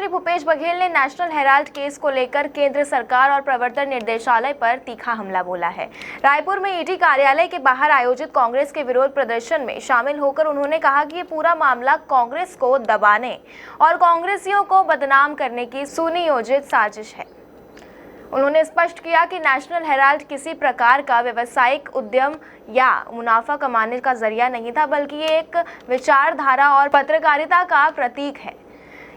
मुख्यमंत्री भूपेश बघेल ने national Herald case को लेकर केंद्र सरकार और प्रवर्तन निर्देशालय पर तीखा हमला बोला है। रायपुर में ईडी कार्यालय के बाहर आयोजित कांग्रेस के विरोध प्रदर्शन में शामिल होकर उन्होंने कहा कि ये पूरा मामला कांग्रेस को दबाने और कांग्रेसियों को बदनाम करने की सुनियोजित साजिश है। उन्होंने स्पष्ट किया कि नेशनल हेराल्ड किसी प्रकार का व्यावसायिक उद्यम या मुनाफा कमाने का जरिया नहीं था, बल्कि ये एक विचारधारा और पत्रकारिता का प्रतीक है।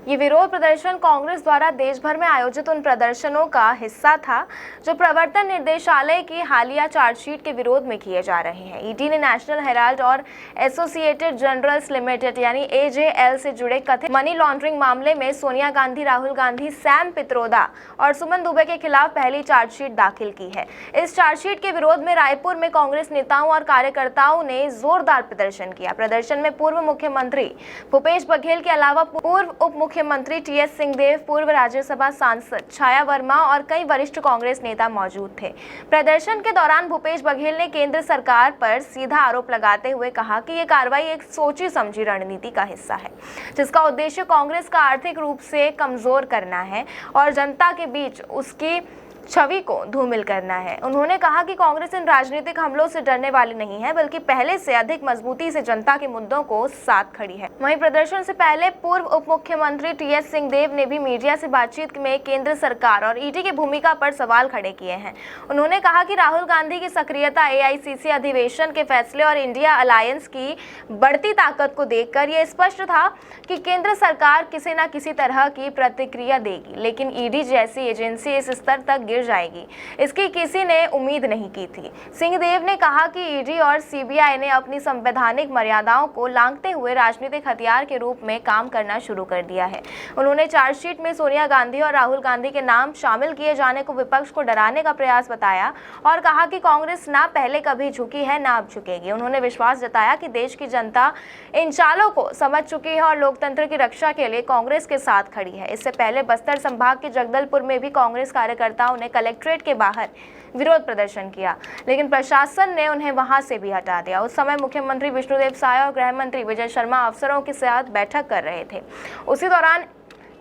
ये विरोध प्रदर्शन कांग्रेस द्वारा देश भर में आयोजित उन प्रदर्शनों का हिस्सा था जो प्रवर्तन निर्देशालय की हालिया चार्जशीट के विरोध में किए जा रहे हैं। ईडी ने नेशनल हेराल्ड और एसोसिएटेड जर्नल्स लिमिटेड यानी एजेएल से जुड़े कथित मनी लॉन्ड्रिंग मामले में सोनिया गांधी, राहुल गांधी, सैम पित्रोदा और सुमन दुबे के खिलाफ पहली चार्जशीट दाखिल की है। इस चार्जशीट के विरोध में रायपुर में कांग्रेस नेताओं और कार्यकर्ताओं ने जोरदार प्रदर्शन किया। प्रदर्शन में पूर्व मुख्यमंत्री भूपेश बघेल के अलावा पूर्व उप मुख्यमंत्री टीएस सिंहदेव, पूर्व राज्यसभा सांसद छाया वर्मा और कई वरिष्ठ कांग्रेस नेता मौजूद थे। प्रदर्शन के दौरान भूपेश बघेल ने केंद्र सरकार पर सीधा आरोप लगाते हुए कहा कि ये कार्रवाई एक सोची समझी रणनीति का हिस्सा है, जिसका उद्देश्य कांग्रेस का आर्थिक रूप से कमजोर करना है और जनता के बीच उसकी छवि को धूमिल करना है। उन्होंने कहा कि कांग्रेस इन राजनीतिक हमलों से डरने वाली नहीं है, बल्कि पहले से अधिक मजबूती से जनता के मुद्दों को साथ खड़ी है। वहीं प्रदर्शन से पहले पूर्व उप मुख्यमंत्री टीएस सिंहदेव ने भी मीडिया से बातचीत में केंद्र सरकार और ईडी की भूमिका पर सवाल खड़े किए हैं। उन्होंने कहा कि राहुल गांधी की सक्रियता, एआईसीसी अधिवेशन के फैसले और इंडिया अलायंस की बढ़ती ताकत को देखकर यह स्पष्ट था कि केंद्र सरकार किसी न किसी तरह की प्रतिक्रिया देगी, लेकिन ईडी जैसी एजेंसी इस स्तर तक गिर जाएगी, इसकी किसी ने उम्मीद नहीं की थी। सिंहदेव ने कहा कि ईडी और सीबीआई ने अपनी संवैधानिक मर्यादाओं को लांघते हुए राजनीतिक हथियार के रूप में काम करना शुरू कर दिया है। उन्होंने चार्जशीट में सोनिया गांधी और राहुल गांधी के नाम शामिल किए जाने को विपक्ष को डराने का प्रयास बताया और कहा कि कांग्रेस ना पहले कभी झुकी है, ना अब झुकेगी। उन्होंने विश्वास जताया कि देश की जनता इन चालों को समझ चुकी है और लोकतंत्र की रक्षा के लिए कांग्रेस के साथ खड़ी है। इससे पहले बस्तर संभाग के जगदलपुर में भी कांग्रेस कार्यकर्ताओं ने कलेक्ट्रेट के बाहर विरोध प्रदर्शन किया, लेकिन प्रशासन ने उन्हें वहां से भी हटा दिया। उस समय मुख्यमंत्री विष्णुदेव साय और गृह मंत्री विजय शर्मा अफसरों के साथ बैठक कर रहे थे। उसी दौरान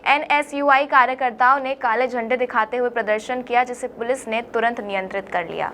एनएसयूआई कार्यकर्ताओं ने काले झंडे दिखाते हुए प्रदर्शन किया, जिसे पुलिस ने तुरंत नियंत्रित कर लिया।